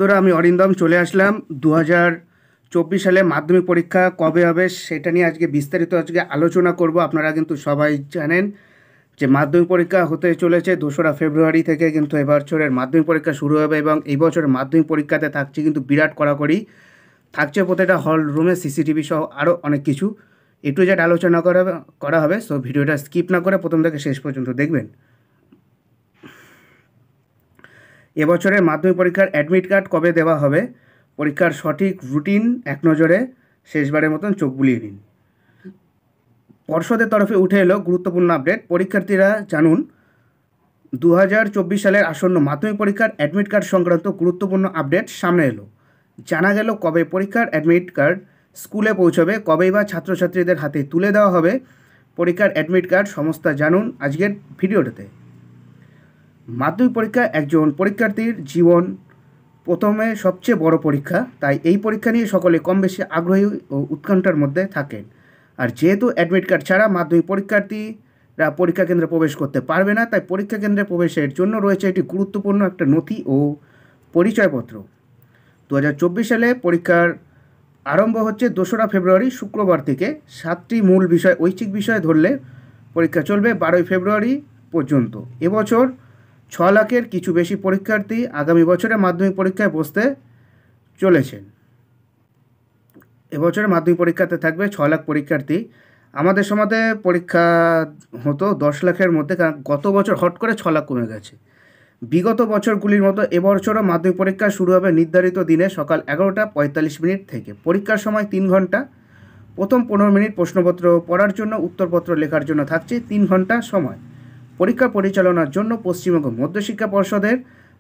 বন্ধুরা, আমি অরিন্দম চলে আসলাম। 2024 সালে মাধ্যমিক পরীক্ষা কবে হবে সেটা নিয়ে আজকে বিস্তারিত আলোচনা করব। আপনারা কিন্তু সবাই জানেন যে মাধ্যমিক পরীক্ষা হতে চলেছে 2রা ফেব্রুয়ারি থেকে কিন্তু এবছরের মাধ্যমিক পরীক্ষা শুরু হবে এবং এই বছরের মাধ্যমিক পরীক্ষাতে থাকছে কিন্তু বিরাট কড়াকড়ি থাকছে। প্রত্যেকটা হল রুমে সিসিটিভি সহ আরও অনেক কিছু একটু যেটা আলোচনা করা হবে। সো ভিডিওটা স্কিপ না করে প্রথম থেকে শেষ পর্যন্ত দেখবেন। এবছরের মাধ্যমিক পরীক্ষার অ্যাডমিট কার্ড কবে দেওয়া হবে, পরীক্ষার সঠিক রুটিন এক নজরে শেষবারের মতন চোখ বুলিয়ে নিন। পর্ষদের তরফে উঠে এলো গুরুত্বপূর্ণ আপডেট। পরীক্ষার্থীরা জানুন, 2024 সালের আসন্ন মাধ্যমিক পরীক্ষার অ্যাডমিট কার্ড সংক্রান্ত গুরুত্বপূর্ণ আপডেট সামনে এলো। জানা গেল কবে পরীক্ষার অ্যাডমিট কার্ড স্কুলে পৌঁছবে, কবেই বা ছাত্রছাত্রীদের হাতে তুলে দেওয়া হবে পরীক্ষার অ্যাডমিট কার্ড, সমস্ত জানুন আজকের ভিডিওটাতে। মাধ্যমিক পরীক্ষা একজন পরীক্ষার্থীর জীবন প্রথমে সবচেয়ে বড় পরীক্ষা, তাই এই পরীক্ষা নিয়ে সকলে কম বেশি আগ্রহী ও উৎকণ্ঠার মধ্যে থাকেন। আর যেহেতু অ্যাডমিট কার্ড ছাড়া মাধ্যমিক পরীক্ষার্থীরা পরীক্ষা কেন্দ্রে প্রবেশ করতে পারবে না, তাই পরীক্ষা কেন্দ্রে প্রবেশের জন্য রয়েছে একটি গুরুত্বপূর্ণ একটা নথি ও পরিচয়পত্র। 2024 সালে পরীক্ষার আরম্ভ হচ্ছে 2রা ফেব্রুয়ারি শুক্রবার থেকে। 7টি মূল বিষয়, ঐচ্ছিক বিষয় ধরলে পরীক্ষা চলবে 12ই ফেব্রুয়ারি পর্যন্ত। এবছর 6 লাখের কিছু বেশি পরীক্ষার্থী আগামী বছরে মাধ্যমিক পরীক্ষায় বসতে চলেছেন। এবছরে মাধ্যমিক পরীক্ষাতে থাকবে 6 লাখ পরীক্ষার্থী। আমাদের সমাজে পরীক্ষা হতো 10 লাখের মধ্যে, কারণ গত বছর হট করে 6 লাখ কমে গেছে। বিগত বছরগুলির মতো এবছরও মাধ্যমিক পরীক্ষা শুরু হবে নির্ধারিত দিনে সকাল 11:45 থেকে। পরীক্ষার সময় 3 ঘন্টা। প্রথম 15 মিনিট প্রশ্নপত্র পড়ার জন্য, উত্তরপত্র লেখার জন্য থাকছে 3 ঘন্টা সময়। পরীক্ষা পরিচালনার জন্য পশ্চিমবঙ্গ মধ্যশিক্ষা পর্ষদের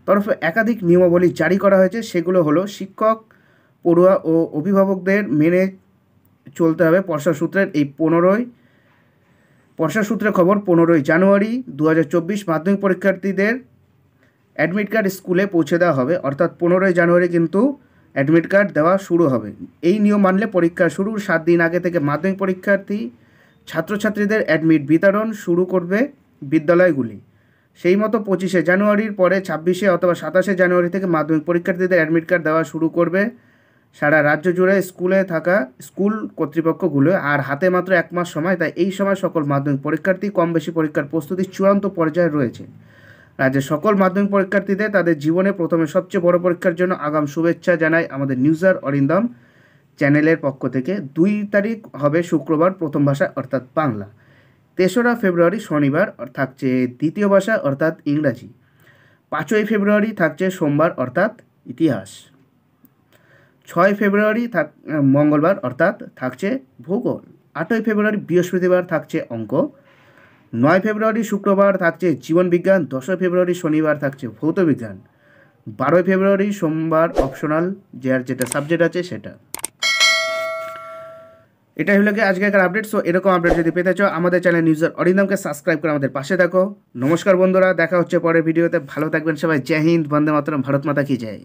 তরফে একাধিক নিয়মাবলী জারি করা হয়েছে। সেগুলো হলো, শিক্ষক, পড়ুয়া ও অভিভাবকদের মেনে চলতে হবে পর্ষা সূত্রের পর্ষা সূত্রের খবর। 15ই জানুয়ারি 2024 মাধ্যমিক পরীক্ষার্থীদের অ্যাডমিট কার্ড স্কুলে পৌঁছে দেওয়া হবে, অর্থাৎ 15ই জানুয়ারি কিন্তু অ্যাডমিট কার্ড দেওয়া শুরু হবে। এই নিয়ম মানলে পরীক্ষা শুরুর 7 দিন আগে থেকে মাধ্যমিক পরীক্ষার্থী ছাত্রছাত্রীদের অ্যাডমিট বিতরণ শুরু করবে বিদ্যালয়গুলি। সেই মতো 25শে জানুয়ারির পরে 26শে অথবা 27শে জানুয়ারি থেকে মাধ্যমিক পরীক্ষার্থীদের অ্যাডমিট কার্ড দেওয়া শুরু করবে সারা রাজ্য জুড়ে স্কুলে থাকা স্কুল কর্তৃপক্ষগুলো। আর হাতে মাত্র 1 মাস সময়, তাই এই সময় সকল মাধ্যমিক পরীক্ষার্থী কম বেশি পরীক্ষার প্রস্তুতির চূড়ান্ত পর্যায়ে রয়েছে। রাজ্যের সকল মাধ্যমিক পরীক্ষার্থীদের তাদের জীবনে প্রথমে সবচেয়ে বড় পরীক্ষার জন্য আগাম শুভেচ্ছা জানাই আমাদের নিউজার অরিন্দম চ্যানেলের পক্ষ থেকে। 2 তারিখ হবে শুক্রবার, প্রথম ভাষা অর্থাৎ বাংলা। 3রা ফেব্রুয়ারি শনিবার থাকছে দ্বিতীয় ভাষা অর্থাৎ ইংরাজি। 5ই ফেব্রুয়ারি থাকছে সোমবার অর্থাৎ ইতিহাস। 6 ফেব্রুয়ারি মঙ্গলবার অর্থাৎ থাকছে ভূগোল। 8ই ফেব্রুয়ারি বৃহস্পতিবার থাকছে অঙ্ক। 9 ফেব্রুয়ারি শুক্রবার থাকছে জীবনবিজ্ঞান। 10ই ফেব্রুয়ারি শনিবার থাকছে ভৌতবিজ্ঞান। 12ই ফেব্রুয়ারি সোমবার অপশনাল, যার যেটা সাবজেক্ট আছে সেটা। এটাই হলো গিয়ে আজকের আপডেট। সো এরকম আপডেট যদি পেতে চাও আমাদের চ্যানেল নিউজার অরিন্দমকে সাবস্ক্রাইব করে আমাদের পাশে থাকো। নমস্কার বন্ধুরা, দেখা হচ্ছে পরের ভিডিওতে। ভালো থাকবেন সবাই। জয় হিন্দ, বন্দে মাতরম, ভারত মাতা কি জয়।